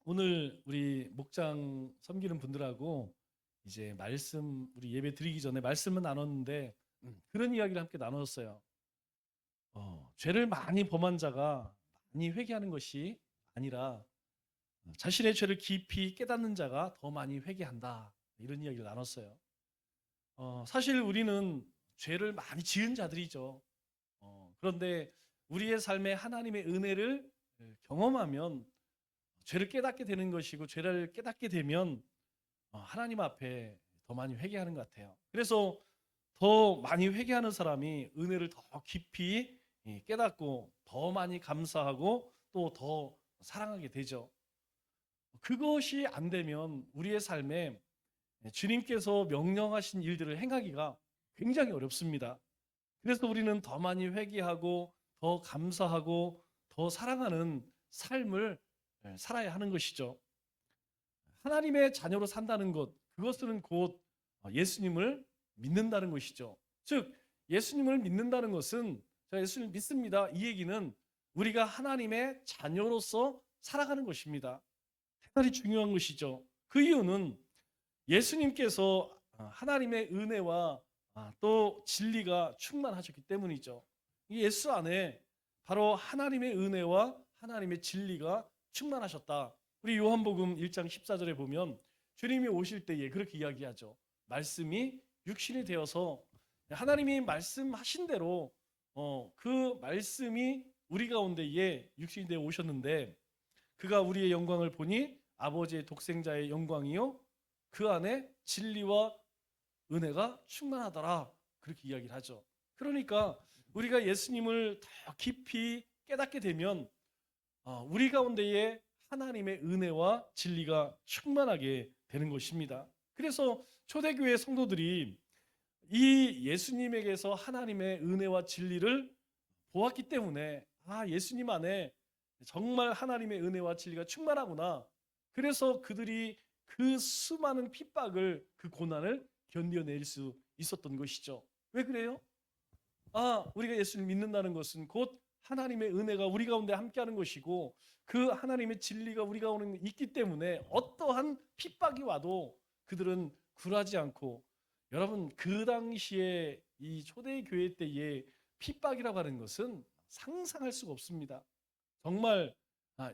오늘 우리 목장 섬기는 분들하고 이제 말씀 우리 예배 드리기 전에 말씀을 나눴는데 그런 이야기를 함께 나눴어요. 죄를 많이 범한 자가 많이 회개하는 것이 아니라 자신의 죄를 깊이 깨닫는 자가 더 많이 회개한다. 이런 이야기를 나눴어요. 사실 우리는 죄를 많이 지은 자들이죠. 그런데 우리의 삶에 하나님의 은혜를 경험하면 죄를 깨닫게 되는 것이고, 죄를 깨닫게 되면 하나님 앞에 더 많이 회개하는 것 같아요. 그래서 더 많이 회개하는 사람이 은혜를 더 깊이 깨닫고 더 많이 감사하고 또 더 사랑하게 되죠. 그것이 안 되면 우리의 삶에 주님께서 명령하신 일들을 행하기가 굉장히 어렵습니다. 그래서 우리는 더 많이 회개하고 더 감사하고 더 사랑하는 삶을 살아야 하는 것이죠. 하나님의 자녀로 산다는 것, 그것은 곧 예수님을 믿는다는 것이죠. 즉, 예수님을 믿는다는 것은 제가 예수님을 믿습니다. 이 얘기는 우리가 하나님의 자녀로서 살아가는 것입니다. 대단히 중요한 것이죠. 그 이유는 예수님께서 하나님의 은혜와 또 진리가 충만하셨기 때문이죠. 이 예수 안에 바로 하나님의 은혜와 하나님의 진리가 충만하셨다. 우리 요한복음 1장 14절에 보면 주님이 오실 때에 그렇게 이야기하죠. 말씀이 육신이 되어서 하나님이 말씀하신 대로 그 말씀이 우리 가운데에 육신이 되어 오셨는데, 그가 우리의 영광을 보니 아버지의 독생자의 영광이요 그 안에 진리와 은혜가 충만하더라. 그렇게 이야기를 하죠. 그러니까 우리가 예수님을 더 깊이 깨닫게 되면 우리 가운데에 하나님의 은혜와 진리가 충만하게 되는 것입니다. 그래서 초대교회 성도들이 이 예수님에게서 하나님의 은혜와 진리를 보았기 때문에 예수님 안에 정말 하나님의 은혜와 진리가 충만하구나. 그래서 그들이 그 수많은 핍박을, 그 고난을 견뎌낼 수 있었던 것이죠. 왜 그래요? 우리가 예수를 믿는다는 것은 곧 하나님의 은혜가 우리 가운데 함께하는 것이고, 그 하나님의 진리가 우리 가운데 있기 때문에 어떠한 핍박이 와도 그들은 굴하지 않고, 여러분 그 당시에 이 초대교회 때의 핍박이라고 하는 것은 상상할 수가 없습니다. 정말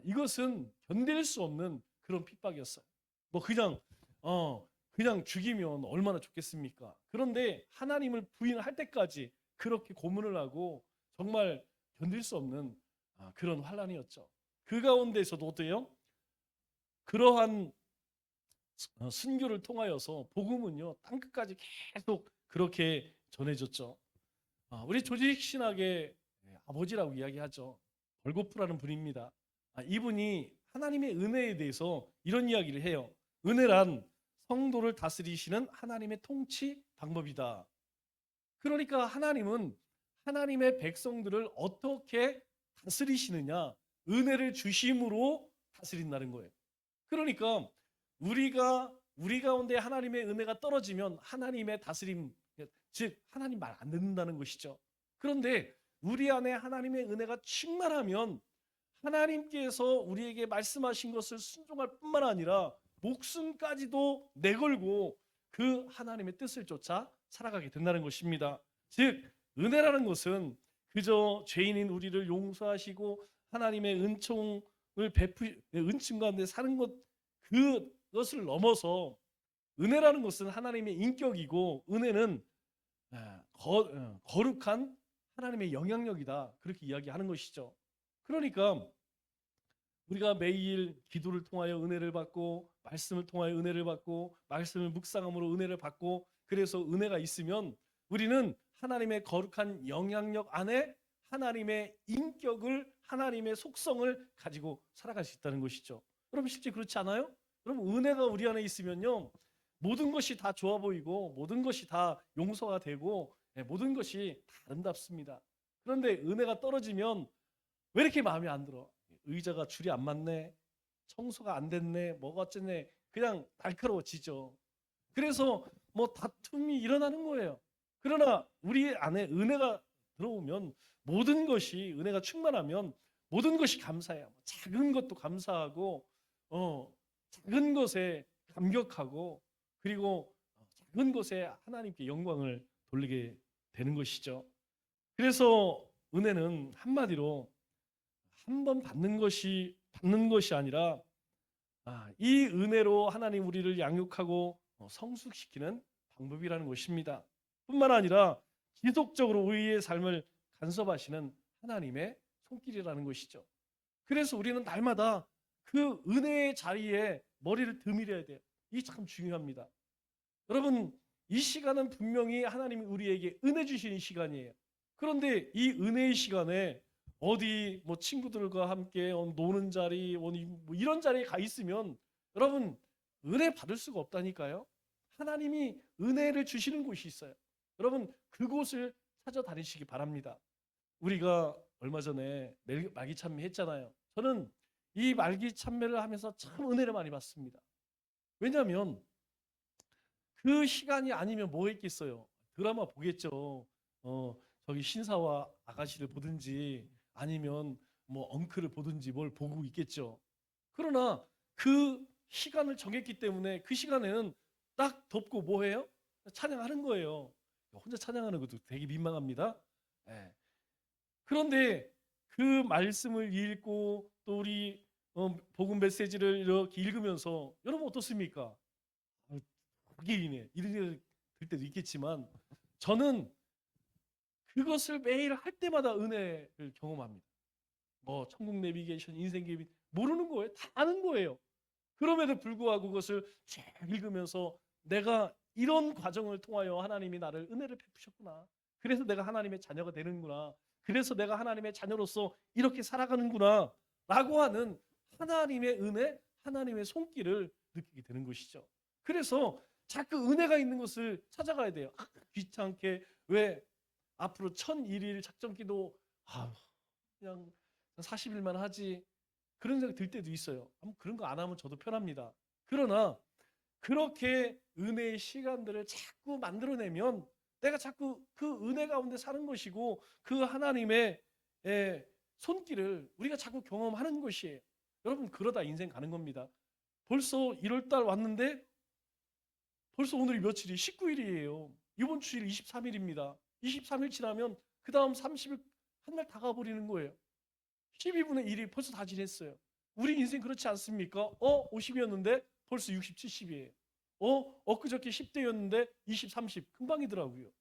이것은 견딜 수 없는 그런 핍박이었어요. 뭐 그냥 죽이면 얼마나 좋겠습니까? 그런데 하나님을 부인할 때까지 그렇게 고문을 하고 정말 견딜 수 없는 그런 환란이었죠. 그 가운데서도 어때요? 그러한 순교를 통하여서 복음은요 땅 끝까지 계속 그렇게 전해졌죠. 우리 조직 신학의 아버지라고 이야기하죠. 벌고프라는 분입니다. 이분이 하나님의 은혜에 대해서 이런 이야기를 해요. 은혜란 성도를 다스리시는 하나님의 통치 방법이다. 그러니까 하나님은 하나님의 백성들을 어떻게 다스리시느냐, 은혜를 주심으로 다스린다는 거예요. 그러니까 우리 가운데 하나님의 은혜가 떨어지면 하나님의 다스림, 즉 하나님 말 안 듣는다는 것이죠. 그런데 우리 안에 하나님의 은혜가 충만하면 하나님께서 우리에게 말씀하신 것을 순종할 뿐만 아니라 목숨까지도 내걸고 그 하나님의 뜻을 쫓아 살아가게 된다는 것입니다. 즉 은혜라는 것은 그저 죄인인 우리를 용서하시고 하나님의 은총 가운데 사는 것, 그것을 넘어서 은혜라는 것은 하나님의 인격이고, 은혜는 거룩한 하나님의 영향력이다. 그렇게 이야기하는 것이죠. 그러니까 우리가 매일 기도를 통하여 은혜를 받고, 말씀을 통하여 은혜를 받고, 말씀을 묵상함으로 은혜를 받고, 그래서 은혜가 있으면 우리는 하나님의 거룩한 영향력 안에 하나님의 인격을, 하나님의 속성을 가지고 살아갈 수 있다는 것이죠. 여러분 실제 그렇지 않아요? 여러분 은혜가 우리 안에 있으면요 모든 것이 다 좋아 보이고 모든 것이 다 용서가 되고 모든 것이 다 아름답습니다. 그런데 은혜가 떨어지면 왜 이렇게 마음에 안 들어? 의자가 줄이 안 맞네, 청소가 안 됐네, 뭐가 어쨌네, 그냥 날카로워지죠. 그래서 뭐 다툼이 일어나는 거예요. 그러나 우리 안에 은혜가 들어오면 모든 것이, 은혜가 충만하면 모든 것이 감사해요. 작은 것도 감사하고 작은 것에 감격하고 그리고 작은 것에 하나님께 영광을 돌리게 되는 것이죠. 그래서 은혜는 한마디로 한 번 받는 것이 아니라 이 은혜로 하나님 우리를 양육하고 성숙시키는 방법이라는 것입니다. 뿐만 아니라 지속적으로 우리의 삶을 간섭하시는 하나님의 손길이라는 것이죠. 그래서 우리는 날마다 그 은혜의 자리에 머리를 드밀어야 돼요. 이게 참 중요합니다. 여러분, 이 시간은 분명히 하나님이 우리에게 은혜 주시는 시간이에요. 그런데 이 은혜의 시간에 어디 뭐 친구들과 함께 노는 자리, 뭐 이런 자리에 가 있으면 여러분 은혜 받을 수가 없다니까요. 하나님이 은혜를 주시는 곳이 있어요. 여러분 그곳을 찾아다니시기 바랍니다. 우리가 얼마 전에 말기 참회 했잖아요. 저는 이 말기 참회를 하면서 참 은혜를 많이 받습니다. 왜냐하면 그 시간이 아니면 뭐 했겠어요? 드라마 보겠죠. 저기 신사와 아가씨를 보든지 아니면 뭐 엉클을 보든지 뭘 보고 있겠죠. 그러나 그 시간을 정했기 때문에 그 시간에는 딱 덮고 뭐 해요? 찬양하는 거예요. 혼자 찬양하는 것도 되게 민망합니다. 예. 그런데 그 말씀을 읽고 또 우리 복음 메시지를 이렇게 읽으면서 여러분 어떻습니까? 이네 이런 일 들 때도 있겠지만 저는 그것을 매일 할 때마다 은혜를 경험합니다. 뭐 천국 내비게이션, 인생 계획 모르는 거예요. 다 아는 거예요. 그럼에도 불구하고 그것을 쭉 읽으면서 내가 이런 과정을 통하여 하나님이 나를 은혜를 베푸셨구나. 그래서 내가 하나님의 자녀가 되는구나. 그래서 내가 하나님의 자녀로서 이렇게 살아가는구나. 라고 하는 하나님의 은혜, 하나님의 손길을 느끼게 되는 것이죠. 그래서 자꾸 은혜가 있는 것을 찾아가야 돼요. 귀찮게 왜 앞으로 1001일 작전기도 그냥 40일만 하지 그런 생각 들 때도 있어요. 그런 거 안 하면 저도 편합니다. 그러나 그렇게 은혜의 시간들을 자꾸 만들어내면 내가 자꾸 그 은혜 가운데 사는 것이고 그 하나님의 손길을 우리가 자꾸 경험하는 것이에요. 여러분 그러다 인생 가는 겁니다. 벌써 1월달 왔는데 벌써 오늘이 며칠이 19일이에요. 이번 주일 23일입니다. 23일 지나면 그 다음 30일 한 달 다 가버리는 거예요. 12분의 1이 벌써 다 지냈어요. 우리 인생 그렇지 않습니까? 50이었는데 벌써 60, 70이에요. 엊그저께 10대였는데 20, 30 금방이더라고요.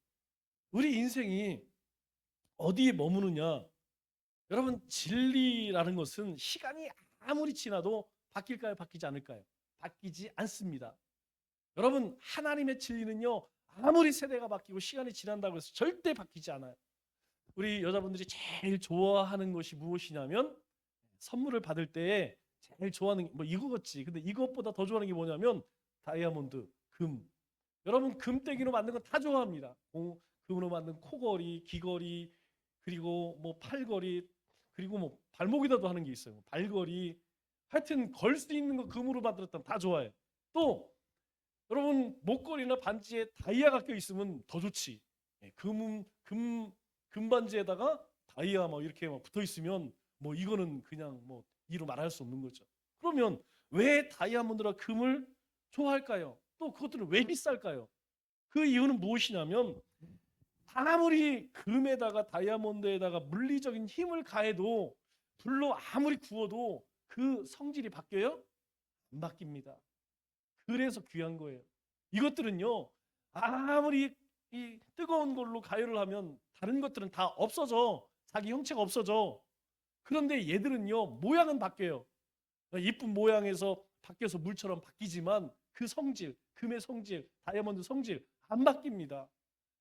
우리 인생이 어디에 머무느냐? 여러분 진리라는 것은 시간이 아무리 지나도 바뀔까요? 바뀌지 않을까요? 바뀌지 않습니다. 여러분 하나님의 진리는요 아무리 세대가 바뀌고 시간이 지난다고 해서 절대 바뀌지 않아요. 우리 여자분들이 제일 좋아하는 것이 무엇이냐면 선물을 받을 때 제일 좋아하는 뭐 이거겠지. 근데 이것보다 더 좋아하는 게 뭐냐면 다이아몬드, 금. 여러분 금떼기로 만든 건 다 좋아합니다. 금으로 만든 코걸이, 귀걸이, 그리고 뭐 팔걸이, 그리고 뭐 발목에다도 하는 게 있어요. 발걸이. 하여튼 걸 수 있는 거 금으로 만들었다면 다 좋아해요. 또 여러분 목걸이나 반지에 다이아가 껴 있으면 더 좋지. 금반지에다가 다이아 막 이렇게 막 붙어 있으면 뭐 이거는 그냥 뭐 이로 말할 수 없는 거죠. 그러면 왜 다이아몬드나 금을 좋아할까요? 또 그것들은 왜 비쌀까요? 그 이유는 무엇이냐면 아무리 금에다가 다이아몬드에다가 물리적인 힘을 가해도 불로 아무리 구워도 그 성질이 바뀌어요? 안 바뀝니다. 그래서 귀한 거예요. 이것들은요 아무리 이 뜨거운 걸로 가열을 하면 다른 것들은 다 없어져. 자기 형체가 없어져. 그런데 얘들은요 모양은 바뀌어요. 이쁜 모양에서 바뀌어서 물처럼 바뀌지만 그 성질, 금의 성질, 다이아몬드 성질 안 바뀝니다.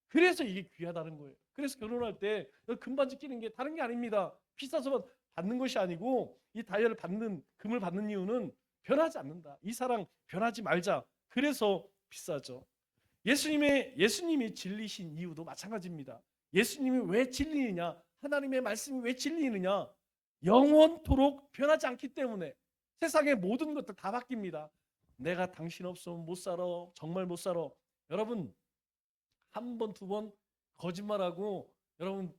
그래서 이게 귀하다는 거예요. 그래서 결혼할 때 금반지 끼는 게 다른 게 아닙니다. 비싸서 받는 것이 아니고 이 다이아를 받는, 금을 받는 이유는 변하지 않는다. 이 사랑 변하지 말자. 그래서 비싸죠. 예수님이 진리신 이유도 마찬가지입니다. 예수님이 왜 진리느냐? 하나님의 말씀이 왜 진리느냐? 영원토록 변하지 않기 때문에 세상의 모든 것들 다 바뀝니다. 내가 당신 없으면 못 살아. 정말 못 살아. 여러분 한 번, 두 번 거짓말하고 여러분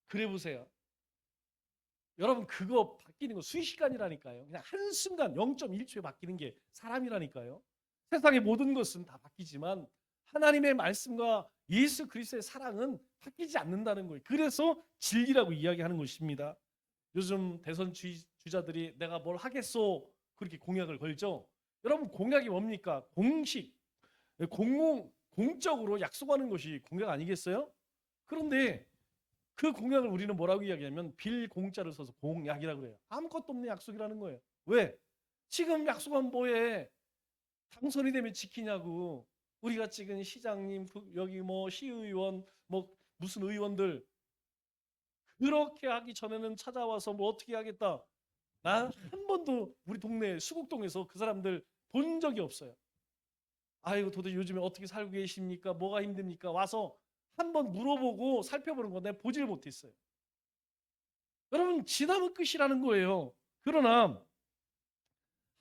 그래 보세요. 여러분 그거 바뀌는 거 순식간이라니까요. 그냥 한순간 0.1초에 바뀌는 게 사람이라니까요. 세상의 모든 것은 다 바뀌지만 하나님의 말씀과 예수 그리스도의 사랑은 바뀌지 않는다는 거예요. 그래서 진리라고 이야기하는 것입니다. 요즘 대선 주자들이 내가 뭘 하겠소 그렇게 공약을 걸죠. 여러분 공약이 뭡니까? 공식, 공적으로 약속하는 것이 공약 아니겠어요? 그런데 그 공약을 우리는 뭐라고 이야기하면 빌공자를 써서 공약이라고 그래요. 아무것도 없는 약속이라는 거예요. 왜? 지금 약속한 뭐에 당선이 되면 지키냐고. 우리가 찍은 시장님, 여기 뭐 시의원, 뭐 무슨 의원들 그렇게 하기 전에는 찾아와서 뭐 어떻게 하겠다. 나 한 번도 우리 동네 수국동에서 그 사람들 본 적이 없어요. 아이고 도대체 요즘에 어떻게 살고 계십니까? 뭐가 힘듭니까? 와서 한번 물어보고 살펴보는 거 내가 보질 못했어요. 여러분 지나면 끝이라는 거예요. 그러나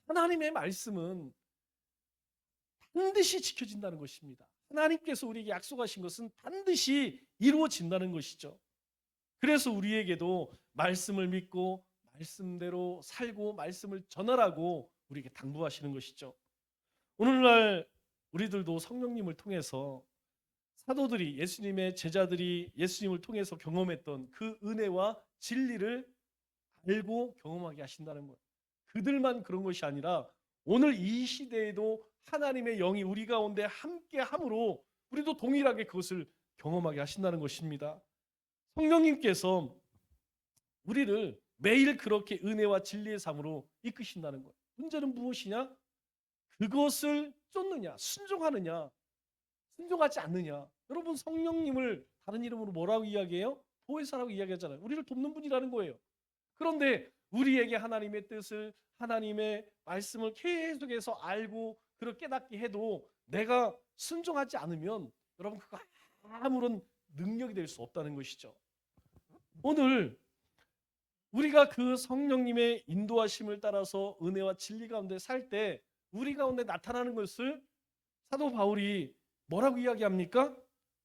하나님의 말씀은 반드시 지켜진다는 것입니다. 하나님께서 우리에게 약속하신 것은 반드시 이루어진다는 것이죠. 그래서 우리에게도 말씀을 믿고 말씀대로 살고 말씀을 전하라고 우리에게 당부하시는 것이죠. 오늘날 우리들도 성령님을 통해서 사도들이 예수님의 제자들이 예수님을 통해서 경험했던 그 은혜와 진리를 알고 경험하게 하신다는 거예요. 그들만 그런 것이 아니라 오늘 이 시대에도 하나님의 영이 우리 가운데 함께 함으로 우리도 동일하게 그것을 경험하게 하신다는 것입니다. 성령님께서 우리를 매일 그렇게 은혜와 진리의 삶으로 이끄신다는 거예요. 문제는 무엇이냐? 그것을 쫓느냐, 순종하느냐, 순종하지 않느냐. 여러분 성령님을 다른 이름으로 뭐라고 이야기해요? 보혜사라고 이야기하잖아요. 우리를 돕는 분이라는 거예요. 그런데 우리에게 하나님의 뜻을 하나님의 말씀을 계속해서 알고 그렇게 깨닫게 해도 내가 순종하지 않으면 여러분 그거 아무런 능력이 될 수 없다는 것이죠. 오늘 우리가 그 성령님의 인도하심을 따라서 은혜와 진리 가운데 살 때 우리 가운데 나타나는 것을 사도 바울이 뭐라고 이야기합니까?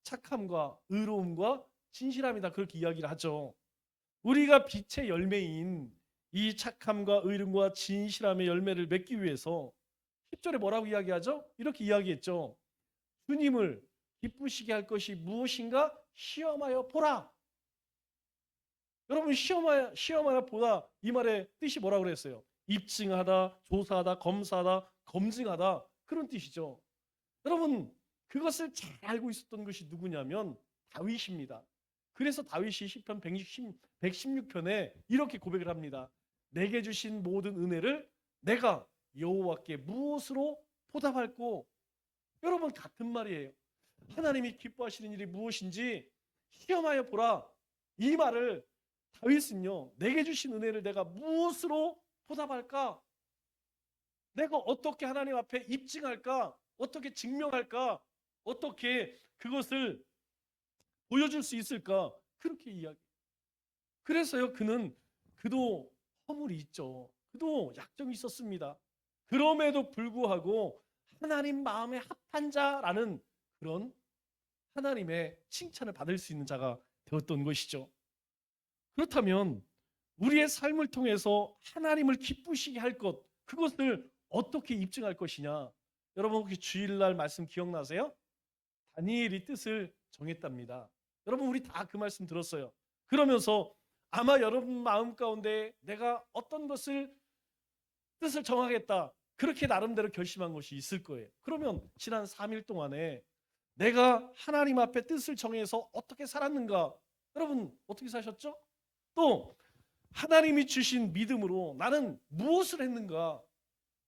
착함과 의로움과 진실함이다 그렇게 이야기를 하죠. 우리가 빛의 열매인 이 착함과 의로움과 진실함의 열매를 맺기 위해서 10절에 뭐라고 이야기하죠? 이렇게 이야기했죠. 주님을 기쁘시게 할 것이 무엇인가 시험하여 보라. 여러분 시험하여 보라 이 말의 뜻이 뭐라고 그랬어요? 입증하다, 조사하다, 검사하다, 검증하다 그런 뜻이죠. 여러분 그것을 잘 알고 있었던 것이 누구냐면 다윗입니다. 그래서 다윗이 시편 116편에 이렇게 고백을 합니다. 내게 주신 모든 은혜를 내가 여호와께 무엇으로 보답할꼬? 여러분 같은 말이에요. 하나님이 기뻐하시는 일이 무엇인지 시험하여 보라. 이 말을 다윗은요. 내게 주신 은혜를 내가 무엇으로 보답할까? 내가 어떻게 하나님 앞에 입증할까? 어떻게 증명할까? 어떻게 그것을 보여줄 수 있을까? 그렇게 이야기. 그래서요. 그도 허물이 있죠. 그도 약점이 있었습니다. 그럼에도 불구하고 하나님 마음에 합한 자라는 그런 하나님의 칭찬을 받을 수 있는 자가 되었던 것이죠. 그렇다면 우리의 삶을 통해서 하나님을 기쁘시게 할 것, 그것을 어떻게 입증할 것이냐? 여러분 혹시 주일날 말씀 기억나세요? 다니엘이 뜻을 정했답니다. 여러분 우리 다 그 말씀 들었어요. 그러면서 아마 여러분 마음 가운데 내가 어떤 것을 뜻을 정하겠다. 그렇게 나름대로 결심한 것이 있을 거예요. 그러면 지난 3일 동안에 내가 하나님 앞에 뜻을 정해서 어떻게 살았는가? 여러분 어떻게 사셨죠? 또 하나님이 주신 믿음으로 나는 무엇을 했는가?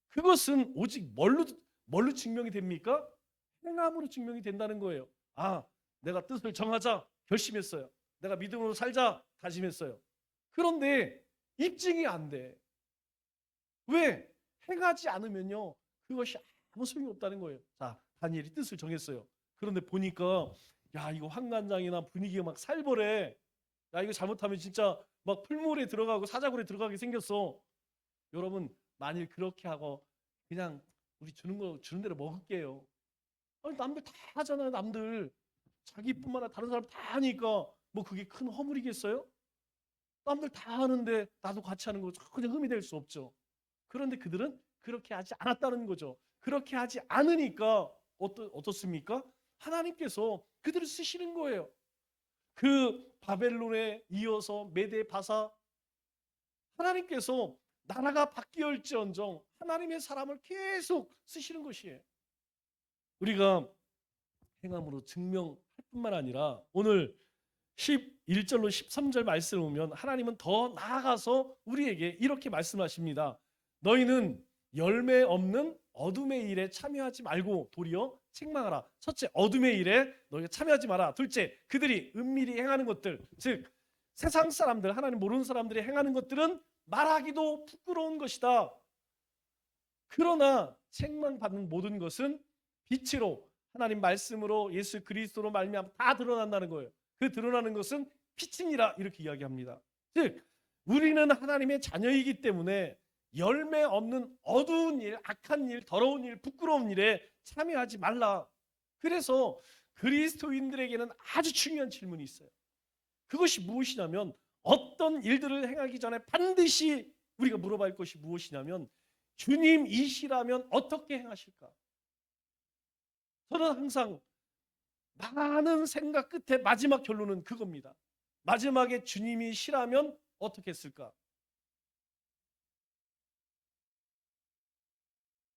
그것은 오직 뭘로 증명이 됩니까? 행함으로 증명이 된다는 거예요. 아, 내가 뜻을 정하자 결심했어요. 내가 믿음으로 살자 다짐했어요. 그런데 입증이 안 돼. 왜? 행하지 않으면요. 그것이 아무 소용이 없다는 거예요. 자, 다니엘이 뜻을 정했어요. 그런데 보니까 야, 이거 환관장이나 분위기가 막 살벌해. 야, 이거 잘못하면 진짜 막 풀물에 들어가고 사자굴에 들어가게 생겼어. 여러분, 만일 그렇게 하고 그냥 우리 주는 대로 먹을게요. 아니, 남들 다 하잖아요. 남들 자기뿐만 아니라 다른 사람 다 하니까 뭐 그게 큰 허물이겠어요? 남들 다 하는데 나도 같이 하는 거 전혀 흠이 될 수 없죠. 그런데 그들은 그렇게 하지 않았다는 거죠. 그렇게 하지 않으니까 어떻습니까? 하나님께서 그들을 쓰시는 거예요. 그 바벨론에 이어서 메대 바사, 하나님께서 나라가 바뀌었을지언정 하나님의 사람을 계속 쓰시는 것이에요. 우리가 행함으로 증명할 뿐만 아니라 오늘 11절로 13절 말씀을 보면 하나님은 더 나아가서 우리에게 이렇게 말씀하십니다. 너희는 열매 없는 어둠의 일에 참여하지 말고 도리어 책망하라. 첫째, 어둠의 일에 너희가 참여하지 마라. 둘째, 그들이 은밀히 행하는 것들, 즉 세상 사람들, 하나님 모르는 사람들이 행하는 것들은 말하기도 부끄러운 것이다. 그러나 책망받는 모든 것은 빛으로 하나님 말씀으로 예수 그리스도로 말미암아 다 드러난다는 거예요. 그 드러나는 것은 빛이니라 이렇게 이야기합니다. 즉 우리는 하나님의 자녀이기 때문에 열매 없는 어두운 일, 악한 일, 더러운 일, 부끄러운 일에 참여하지 말라. 그래서 그리스도인들에게는 아주 중요한 질문이 있어요. 그것이 무엇이냐면 어떤 일들을 행하기 전에 반드시 우리가 물어볼 것이 무엇이냐면 주님이시라면 어떻게 행하실까? 저는 항상 많은 생각 끝에 마지막 결론은 그겁니다. 마지막에 주님이시라면 어떻게 했을까?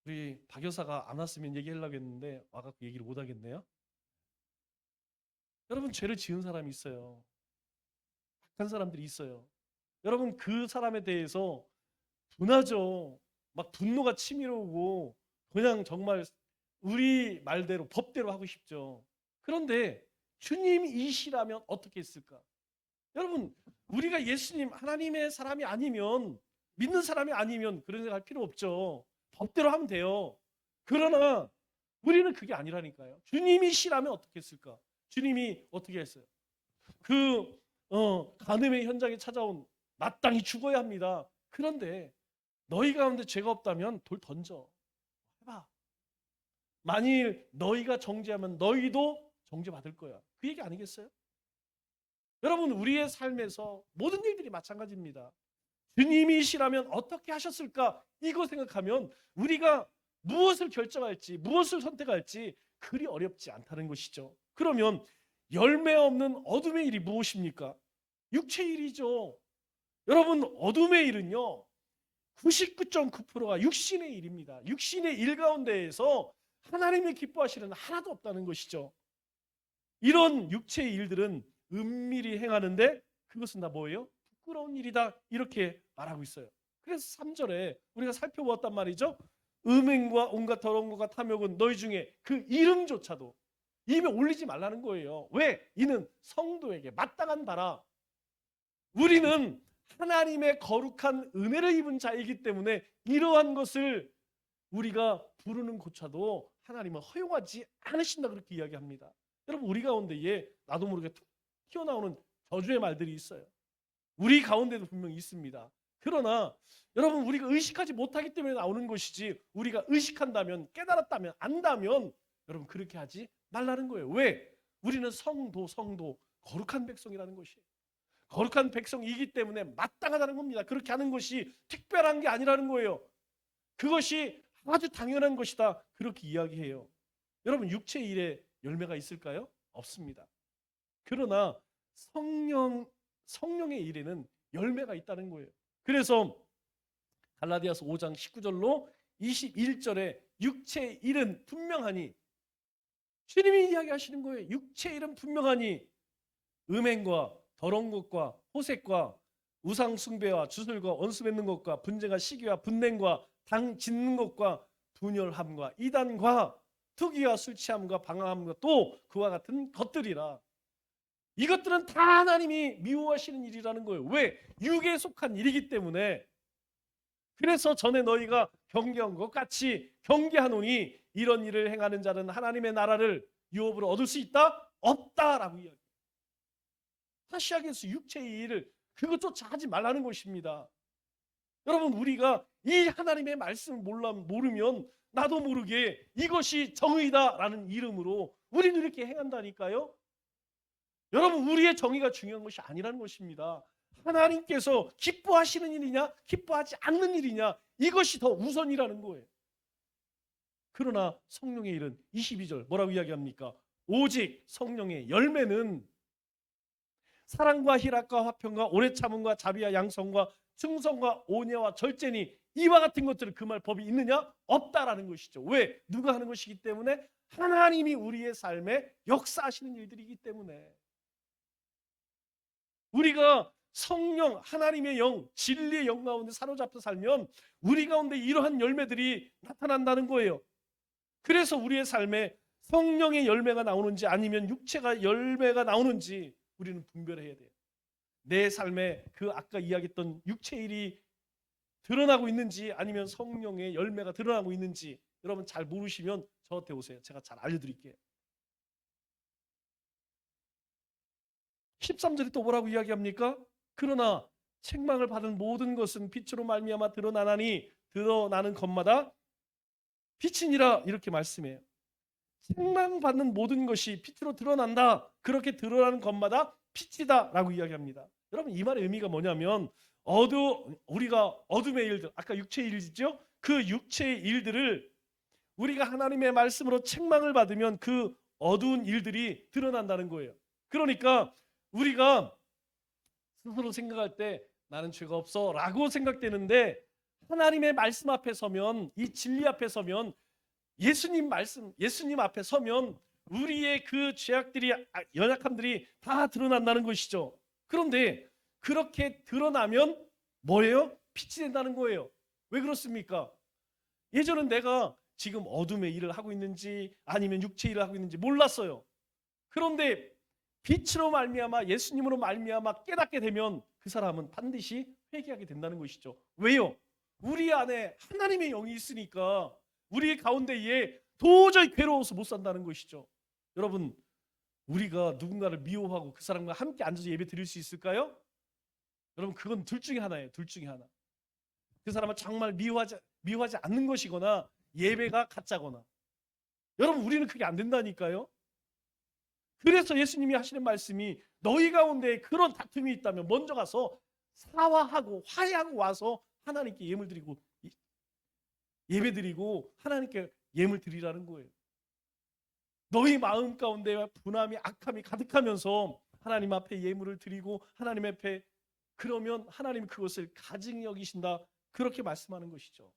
우리 박 여사가 안 왔으면 얘기하려고 했는데 와갖고 얘기를 못 하겠네요. 여러분 죄를 지은 사람이 있어요. 악한 사람들이 있어요. 여러분 그 사람에 대해서 분하죠. 막 분노가 치밀어오고 그냥 정말 우리 말대로 법대로 하고 싶죠. 그런데 주님이시라면 어떻게 했을까? 여러분 우리가 예수님 하나님의 사람이 아니면 믿는 사람이 아니면 그런 생각 할 필요 없죠. 법대로 하면 돼요. 그러나 우리는 그게 아니라니까요. 주님이시라면 어떻게 했을까? 주님이 어떻게 했어요? 간음의 현장에 찾아온 마땅히 죽어야 합니다. 그런데 너희 가운데 죄가 없다면 돌 던져. 해봐. 만일 너희가 정죄하면 너희도 정죄받을 거야. 그 얘기 아니겠어요? 여러분 우리의 삶에서 모든 일들이 마찬가지입니다. 주님이시라면 어떻게 하셨을까? 이거 생각하면 우리가 무엇을 결정할지 무엇을 선택할지 그리 어렵지 않다는 것이죠. 그러면 열매 없는 어둠의 일이 무엇입니까? 육체의 일이죠. 여러분 어둠의 일은요 99.9%가 육신의 일입니다. 육신의 일 가운데에서 하나님이 기뻐하시는 하나도 없다는 것이죠. 이런 육체의 일들은 은밀히 행하는데 그것은 다 뭐예요? 부끄러운 일이다 이렇게 말하고 있어요. 그래서 3절에 우리가 살펴보았단 말이죠. 음행과 온갖 더러운 것과 탐욕은 너희 중에 그 이름조차도 입에 올리지 말라는 거예요. 왜? 이는 성도에게 마땅한 바라. 우리는 하나님의 거룩한 은혜를 입은 자이기 때문에 이러한 것을 우리가 부르는 것조차도 하나님은 허용하지 않으신다 그렇게 이야기합니다. 여러분 우리 가운데에 나도 모르게 툭 튀어나오는 저주의 말들이 있어요. 우리 가운데도 분명히 있습니다. 그러나 여러분 우리가 의식하지 못하기 때문에 나오는 것이지 우리가 의식한다면 깨달았다면 안다면 여러분 그렇게 하지 말라는 거예요. 왜? 우리는 성도 거룩한 백성이라는 것이에요. 거룩한 백성이기 때문에 마땅하다는 겁니다. 그렇게 하는 것이 특별한 게 아니라는 거예요. 그것이 아주 당연한 것이다. 그렇게 이야기해요. 여러분 육체의 일에 열매가 있을까요? 없습니다. 그러나 성령의 일에는 열매가 있다는 거예요. 그래서 갈라디아서 5장 19절로 21절에 육체의 일은 분명하니 주님이 이야기하시는 거예요. 육체의 일은 분명하니 음행과 더러운 것과 호색과 우상 숭배와 주술과 원수 맺는 것과 분쟁과 시기와 분냉과 당 짓는 것과 분열함과 이단과 투기와 술 취함과 방황함과 또 그와 같은 것들이라. 이것들은 다 하나님이 미워하시는 일이라는 거예요. 왜? 육에 속한 일이기 때문에. 그래서 전에 너희가 경계한 것 같이 경계하노니 이런 일을 행하는 자는 하나님의 나라를 유업으로 얻을 수 있다? 없다라고 이야기해요. 다시 하겠어. 육체의 일을 그것조차 하지 말라는 것입니다. 여러분 우리가 이 하나님의 말씀을 모르면 나도 모르게 이것이 정의다라는 이름으로 우리는 이렇게 행한다니까요. 여러분 우리의 정의가 중요한 것이 아니라는 것입니다. 하나님께서 기뻐하시는 일이냐 기뻐하지 않는 일이냐, 이것이 더 우선이라는 거예요. 그러나 성령의 일은 22절 뭐라고 이야기합니까? 오직 성령의 열매는 사랑과 희락과 화평과 오래 참음과 자비와 양성과 충성과 온유와 절제니 이와 같은 것들은 그 말 법이 있느냐? 없다라는 것이죠. 왜? 누가 하는 것이기 때문에? 하나님이 우리의 삶에 역사하시는 일들이기 때문에. 우리가 성령, 하나님의 영, 진리의 영 가운데 사로잡혀 살면 우리 가운데 이러한 열매들이 나타난다는 거예요. 그래서 우리의 삶에 성령의 열매가 나오는지 아니면 육체가 열매가 나오는지 우리는 분별해야 돼요. 내 삶에 그 아까 이야기했던 육체의 일이 드러나고 있는지 아니면 성령의 열매가 드러나고 있는지 여러분 잘 모르시면 저한테 오세요. 제가 잘 알려드릴게요. 13절에 또 뭐라고 이야기합니까? 그러나 책망을 받은 모든 것은 빛으로 말미암아 드러나나니 드러나는 것마다 빛이니라, 이렇게 말씀해요. 책망받는 모든 것이 빛으로 드러난다. 그렇게 드러나는 것마다 빛이다 라고 이야기합니다. 여러분 이 말의 의미가 뭐냐면 우리가 어둠의 일들, 아까 육체의 일이죠. 그 육체의 일들을 우리가 하나님의 말씀으로 책망을 받으면 그 어두운 일들이 드러난다는 거예요. 그러니까 우리가 스스로 생각할 때 나는 죄가 없어 라고 생각되는데 하나님의 말씀 앞에 서면, 이 진리 앞에 서면, 예수님 앞에 서면 우리의 그 죄악들이, 연약함들이 다 드러난다는 것이죠. 그런데 그렇게 드러나면 뭐예요? 빛이 된다는 거예요. 왜 그렇습니까? 예전엔 내가 지금 어둠의 일을 하고 있는지 아니면 육체 일을 하고 있는지 몰랐어요. 그런데 빛으로 말미암아 예수님으로 말미암아 깨닫게 되면 그 사람은 반드시 회개하게 된다는 것이죠. 왜요? 우리 안에 하나님의 영이 있으니까 우리 가운데에 도저히 괴로워서 못 산다는 것이죠. 여러분 우리가 누군가를 미워하고 그 사람과 함께 앉아서 예배 드릴 수 있을까요? 여러분 그건 둘 중에 하나예요. 둘 중에 하나. 그 사람을 정말 미워하지 않는 것이거나 예배가 가짜거나. 여러분 우리는 그게 안 된다니까요. 그래서 예수님이 하시는 말씀이 너희 가운데 그런 다툼이 있다면 먼저 가서 사화하고 화해하고 와서 하나님께 예배드리고 하나님께 예물 드리라는 거예요. 너희 마음 가운데 분함이 악함이 가득하면서 하나님 앞에 예물을 드리고 하나님 앞에, 그러면 하나님 그것을 가증히 여기신다, 그렇게 말씀하는 것이죠.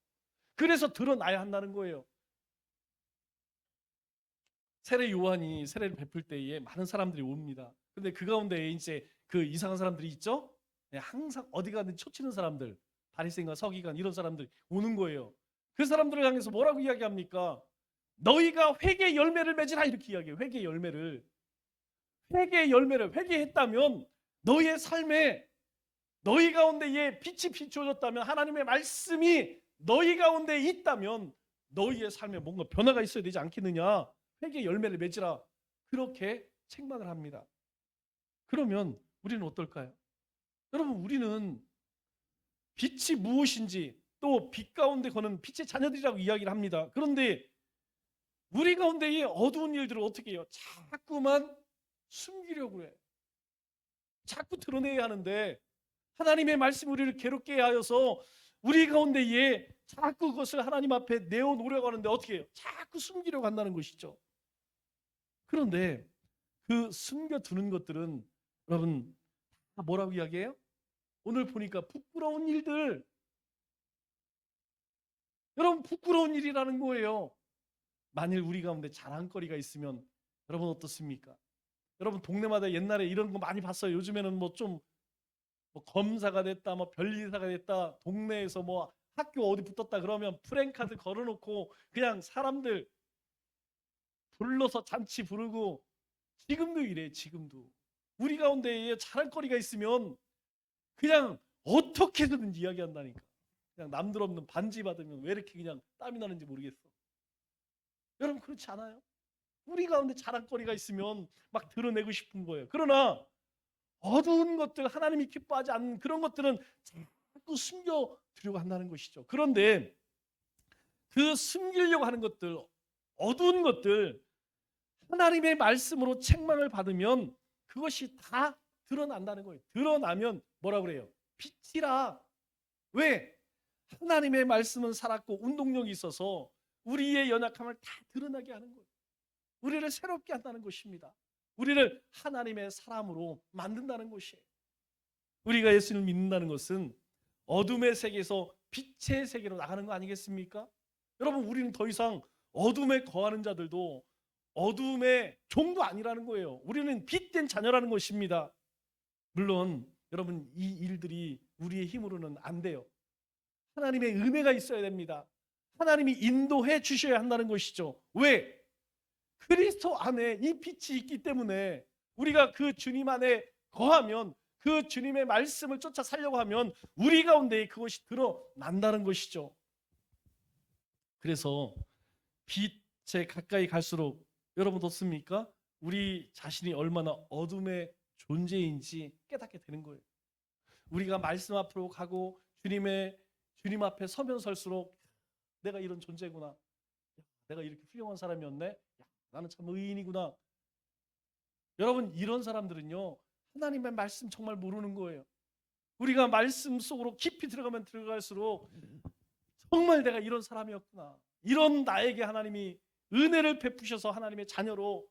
그래서 드러나야 한다는 거예요. 세례 요한이 세례를 베풀 때에 많은 사람들이 옵니다. 근데 그 가운데 이제 그 이상한 사람들이 있죠. 항상 어디 가든 초치는 사람들, 바리새인과 서기관 이런 사람들이 오는 거예요. 그 사람들을 향해서 뭐라고 이야기합니까? 너희가 회개의 열매를 맺으라, 이렇게 이야기해요. 회개의 열매를. 회개의 열매를 회개했다면 너희의 삶에, 너희 가운데에 빛이 비추어졌다면, 하나님의 말씀이 너희 가운데 있다면 너희의 삶에 뭔가 변화가 있어야 되지 않겠느냐. 회개의 열매를 맺으라, 그렇게 책망을 합니다. 그러면 우리는 어떨까요? 여러분 우리는 빛이 무엇인지, 또 빛 가운데 거는 빛의 자녀들이라고 이야기를 합니다. 그런데 우리 가운데의 어두운 일들을 어떻게 해요? 자꾸만 숨기려고 해. 자꾸 드러내야 하는데 하나님의 말씀이 우리를 괴롭게 하여서 우리 가운데에 자꾸 그것을 하나님 앞에 내어놓으려고 하는데 어떻게 해요? 자꾸 숨기려고 한다는 것이죠. 그런데 그 숨겨두는 것들은 여러분 다 뭐라고 이야기해요? 오늘 보니까 부끄러운 일들. 여러분 부끄러운 일이라는 거예요. 만일 우리 가운데 자랑거리가 있으면 여러분 어떻습니까? 여러분 동네마다 옛날에 이런 거 많이 봤어요. 요즘에는 뭐 좀 검사가 됐다, 뭐 변리사가 됐다, 동네에서 뭐 학교 어디 붙었다 그러면 프랜카드 걸어놓고 그냥 사람들 불러서 잔치 부르고, 지금도 이래. 지금도 우리 가운데에 자랑거리가 있으면 그냥 어떻게 해서든지 이야기한다니까. 그냥 남들 없는 반지 받으면 왜 이렇게 그냥 땀이 나는지 모르겠어. 여러분 그렇지 않아요? 우리 가운데 자랑거리가 있으면 막 드러내고 싶은 거예요. 그러나 어두운 것들, 하나님이 기뻐하지 않는 그런 것들은 자꾸 숨겨두려고 한다는 것이죠. 그런데 그 숨기려고 하는 것들, 어두운 것들, 하나님의 말씀으로 책망을 받으면 그것이 다 드러난다는 거예요. 드러나면 뭐라 그래요? 빛이라. 왜? 하나님의 말씀은 살았고 운동력이 있어서 우리의 연약함을 다 드러나게 하는 거예요. 우리를 새롭게 한다는 것입니다. 우리를 하나님의 사람으로 만든다는 것이에요. 우리가 예수를 믿는다는 것은 어둠의 세계에서 빛의 세계로 나가는 거 아니겠습니까? 여러분, 우리는 더 이상 어둠에 거하는 자들도 어둠의 종도 아니라는 거예요. 우리는 빛된 자녀라는 것입니다. 물론 여러분, 이 일들이 우리의 힘으로는 안 돼요. 하나님의 은혜가 있어야 됩니다. 하나님이 인도해 주셔야 한다는 것이죠. 왜? 그리스도 안에 이 빛이 있기 때문에 우리가 그 주님 안에 거하면, 그 주님의 말씀을 쫓아 살려고 하면 우리 가운데 그것이 드러난다는 것이죠. 그래서 빛에 가까이 갈수록 여러분 어떻습니까? 우리 자신이 얼마나 어둠의 존재인지 깨닫게 되는 거예요. 우리가 말씀 앞으로 가고 주님 앞에 서면 설수록 내가 이런 존재구나. 내가 이렇게 훌륭한 사람이었네. 나는 참 의인이구나. 여러분, 이런 사람들은요, 하나님의 말씀 정말 모르는 거예요. 우리가 말씀 속으로 깊이 들어가면 들어갈수록 정말 내가 이런 사람이었구나. 이런 나에게 하나님이 은혜를 베푸셔서 하나님의 자녀로,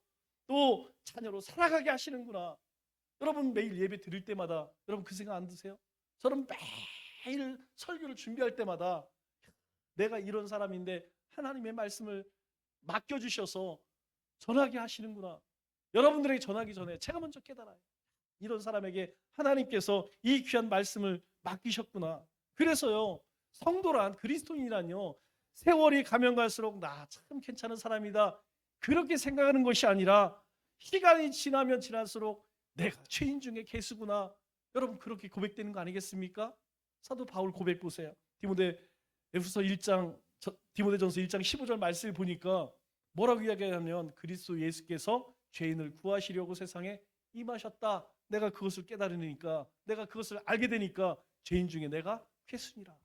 또 자녀로 살아가게 하시는구나. 여러분, 매일 예배 드릴 때마다 여러분 그 생각 안 드세요? 저는 매일 설교를 준비할 때마다 내가 이런 사람인데 하나님의 말씀을 맡겨주셔서 전하게 하시는구나. 여러분들에게 전하기 전에 제가 먼저 깨달아요. 이런 사람에게 하나님께서 이 귀한 말씀을 맡기셨구나. 그래서요, 성도란, 그리스도인이란요, 세월이 가면 갈수록 나 참 괜찮은 사람이다, 그렇게 생각하는 것이 아니라 시간이 지나면 지날수록 내가 죄인 중에 괴수구나. 여러분, 그렇게 고백되는 거 아니겠습니까? 사도 바울 고백 보세요. 디모데전서 1장 15절 말씀을 보니까 뭐라고 이야기하냐면, 그리스도 예수께서 죄인을 구하시려고 세상에 임하셨다. 내가 그것을 깨달으니까, 내가 그것을 알게 되니까 죄인 중에 내가 괴수니라.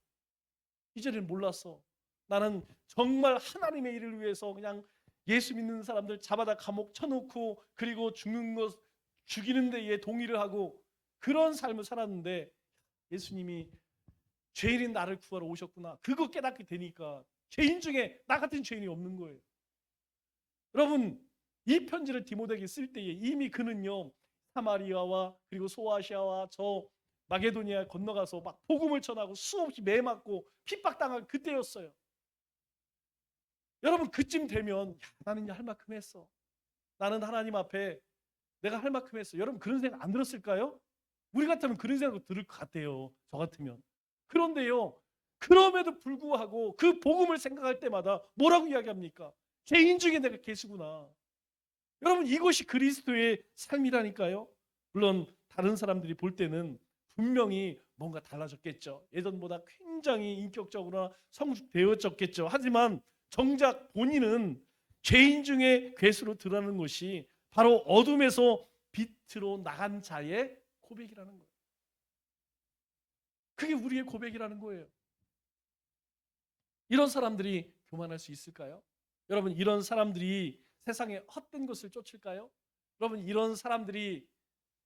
이전에는 몰랐어. 나는 정말 하나님의 일을 위해서 그냥 예수 믿는 사람들 잡아다 감옥 쳐놓고, 그리고 죽이는 데에 동의를 하고 그런 삶을 살았는데, 예수님이 죄인인 나를 구하러 오셨구나, 그거 깨닫게 되니까 죄인 중에 나 같은 죄인이 없는 거예요. 여러분, 이 편지를 디모데에게 쓸 때에 이미 그는요, 사마리아와 그리고 소아시아와 저 마게도니아 건너가서 막 복음을 전하고 수없이 매 맞고 핍박당한 그때였어요. 여러분, 그쯤 되면 나는 할 만큼 했어. 나는 하나님 앞에 내가 할 만큼 했어. 여러분, 그런 생각 안 들었을까요? 우리 같으면 그런 생각 들을 것 같아요. 저 같으면. 그런데요, 그럼에도 불구하고 그 복음을 생각할 때마다 뭐라고 이야기합니까? 죄인 중에 내가 괴수구나. 여러분, 이것이 그리스도의 삶이라니까요. 물론 다른 사람들이 볼 때는 분명히 뭔가 달라졌겠죠. 예전보다 굉장히 인격적으로나 성숙되어졌겠죠. 하지만 정작 본인은 죄인 중에 괴수로 드러나는 것이 바로 어둠에서 빛으로 나간 자의 고백이라는 거예요. 그게 우리의 고백이라는 거예요. 이런 사람들이 교만할 수 있을까요? 여러분, 이런 사람들이 세상에 헛된 것을 쫓을까요? 여러분, 이런 사람들이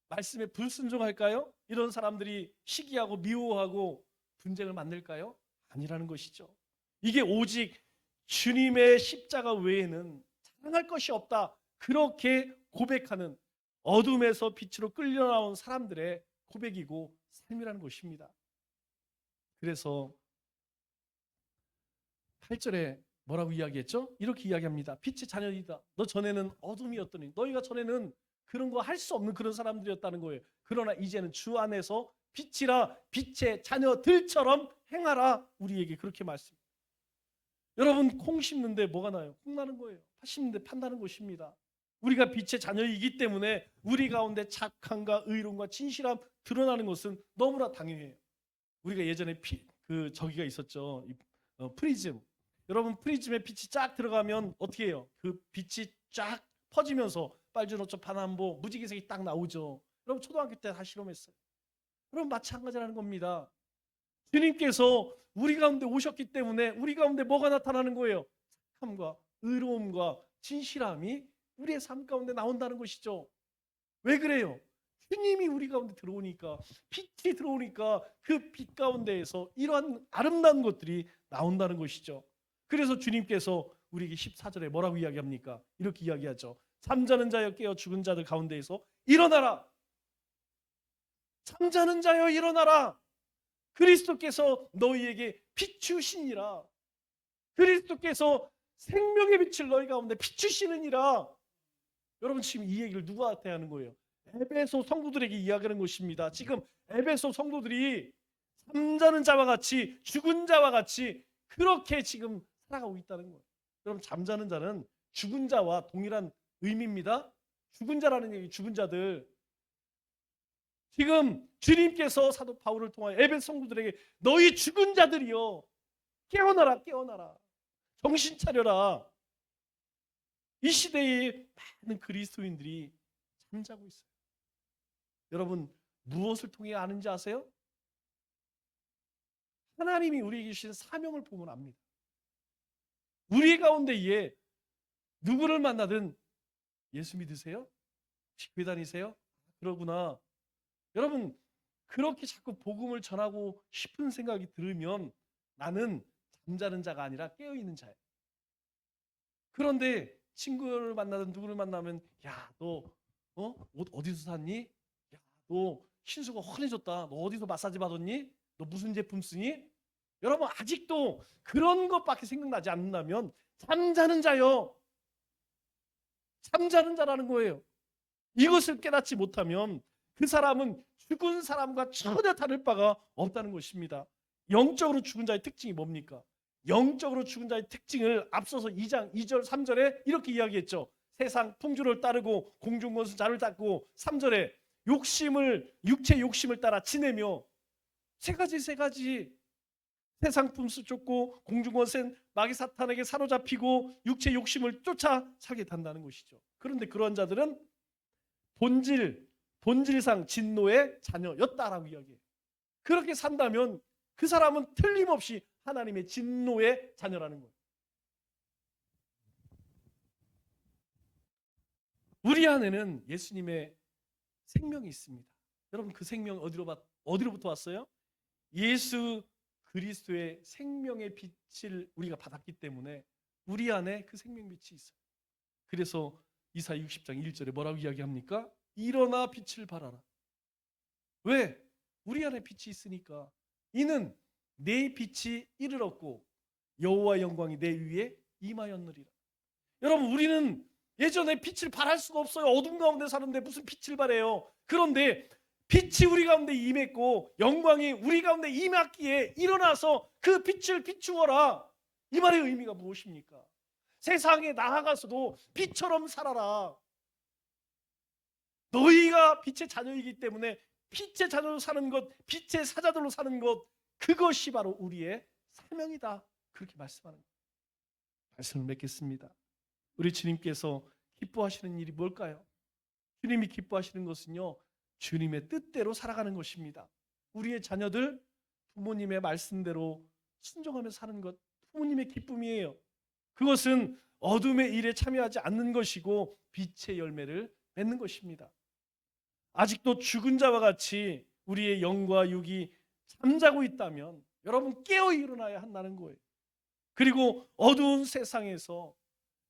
말씀에 불순종할까요? 이런 사람들이 시기하고 미워하고 분쟁을 만들까요? 아니라는 것이죠. 이게 오직 주님의 십자가 외에는 자랑할 것이 없다, 그렇게 고백하는 어둠에서 빛으로 끌려 나온 사람들의 고백이고 삶이라는 것입니다. 그래서 8절에 뭐라고 이야기했죠? 이렇게 이야기합니다. 빛의 자녀이다. 너 전에는 어둠이었더니, 너희가 전에는 그런 거 할 수 없는 그런 사람들이었다는 거예요. 그러나 이제는 주 안에서 빛이라, 빛의 자녀들처럼 행하라. 우리에게 그렇게 말씀. 여러분, 콩 심는데 뭐가 나요? 콩 나는 거예요. 팥 심는데 팥 나는 것입니다. 우리가 빛의 자녀이기 때문에 우리 가운데 착함과 의로움과 진실함 드러나는 것은 너무나 당연해요. 우리가 예전에 저기가 있었죠. 프리즘. 여러분, 프리즘에 빛이 쫙 들어가면 어떻게 해요? 그 빛이 쫙 퍼지면서 빨주노초 파남보 무지개색이 딱 나오죠. 여러분, 초등학교 때 다 실험했어요. 그럼 마찬가지라는 겁니다. 주님께서 우리 가운데 오셨기 때문에 우리 가운데 뭐가 나타나는 거예요? 착함과 의로움과 진실함이 우리의 삶 가운데 나온다는 것이죠. 왜 그래요? 주님이 우리 가운데 들어오니까, 빛이 들어오니까 그 빛 가운데에서 이러한 아름다운 것들이 나온다는 것이죠. 그래서 주님께서 우리에게 14절에 뭐라고 이야기합니까? 이렇게 이야기하죠. 잠자는 자여 깨어 죽은 자들 가운데에서 일어나라. 잠자는 자여 일어나라. 그리스도께서 너희에게 비추시니라. 그리스도께서 생명의 빛을 너희 가운데 비추시느니라. 여러분, 지금 이 얘기를 누구한테 하는 거예요? 에베소 성도들에게 이야기하는 것입니다. 지금 에베소 성도들이 잠자는 자와 같이, 죽은 자와 같이 그렇게 지금 살아가고 있다는 거예요. 여러분, 잠자는 자는 죽은 자와 동일한 의미입니다. 죽은 자라는 얘기, 죽은 자들. 지금 주님께서 사도 바울을 통하여 에베소 성도들에게 너희 죽은 자들이여 깨어나라, 깨어나라, 정신 차려라. 이 시대에 많은 그리스도인들이 잠자고 있어요. 여러분, 무엇을 통해 아는지 아세요? 하나님이 우리에게 주신 사명을 보면 압니다. 우리 가운데에 누구를 만나든 예수 믿으세요? 혹시 교회 다니세요? 그러구나. 여러분, 그렇게 자꾸 복음을 전하고 싶은 생각이 들으면 나는 잠자는 자가 아니라 깨어있는 자예요. 그런데 친구를 만나든 누구를 만나면 야, 너 옷 어디서 샀니? 야, 너 신수가 환해졌다. 너 어디서 마사지 받았니? 너 무슨 제품 쓰니? 여러분, 아직도 그런 것밖에 생각나지 않는다면 잠자는 자요. 잠자는 자라는 거예요. 이것을 깨닫지 못하면 그 사람은 죽은 사람과 전혀 다를 바가 없다는 것입니다. 영적으로 죽은 자의 특징이 뭡니까? 영적으로 죽은 자의 특징을 앞서서 2장 2절 3절에 이렇게 이야기했죠. 세상 풍조를 따르고 공중권수 자를 닦고 3절에 육체 욕심을 따라 지내며 세 가지 세상 품수 쫓고 공중권세 마귀 사탄에게 사로잡히고 육체 욕심을 쫓아 살게 된다는 것이죠. 그런데 그런 자들은 본질상 진노의 자녀였다라고 이야기해요. 그렇게 산다면 그 사람은 틀림없이 하나님의 진노의 자녀라는 거예요. 우리 안에는 예수님의 생명이 있습니다. 여러분, 그 생명 어디로부터 왔어요? 예수 그리스도의 생명의 빛을 우리가 받았기 때문에 우리 안에 그 생명빛이 있어요. 그래서 이사야 60장 1절에 뭐라고 이야기합니까? 일어나 빛을 발하라. 왜? 우리 안에 빛이 있으니까. 이는 내 빛이 이를 얻고 여호와의 영광이 내 위에 임하였느리라. 여러분, 우리는 예전에 빛을 발할 수가 없어요. 어둠 가운데 사는데 무슨 빛을 발해요? 그런데 빛이 우리 가운데 임했고 영광이 우리 가운데 임했기에 일어나서 그 빛을 비추어라. 이 말의 의미가 무엇입니까? 세상에 나아가서도 빛처럼 살아라. 너희가 빛의 자녀이기 때문에 빛의 자녀로 사는 것, 빛의 사자들로 사는 것, 그것이 바로 우리의 사명이다. 그렇게 말씀하는 거예요. 말씀을 맺겠습니다. 우리 주님께서 기뻐하시는 일이 뭘까요? 주님이 기뻐하시는 것은요, 주님의 뜻대로 살아가는 것입니다. 우리의 자녀들 부모님의 말씀대로 순종하며 사는 것, 부모님의 기쁨이에요. 그것은 어둠의 일에 참여하지 않는 것이고 빛의 열매를 맺는 것입니다. 아직도 죽은 자와 같이 우리의 영과 육이 잠자고 있다면 여러분, 깨어 일어나야 한다는 거예요. 그리고 어두운 세상에서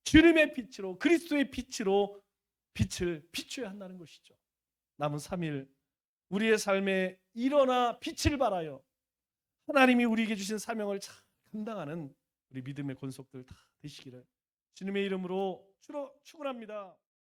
주님의 빛으로, 그리스도의 빛으로 빛을 비춰야 한다는 것이죠. 남은 3일 우리의 삶에 일어나 빛을 발하여 하나님이 우리에게 주신 사명을 잘 감당하는 우리 믿음의 권속들 다 되시기를 주님의 이름으로 축원합니다.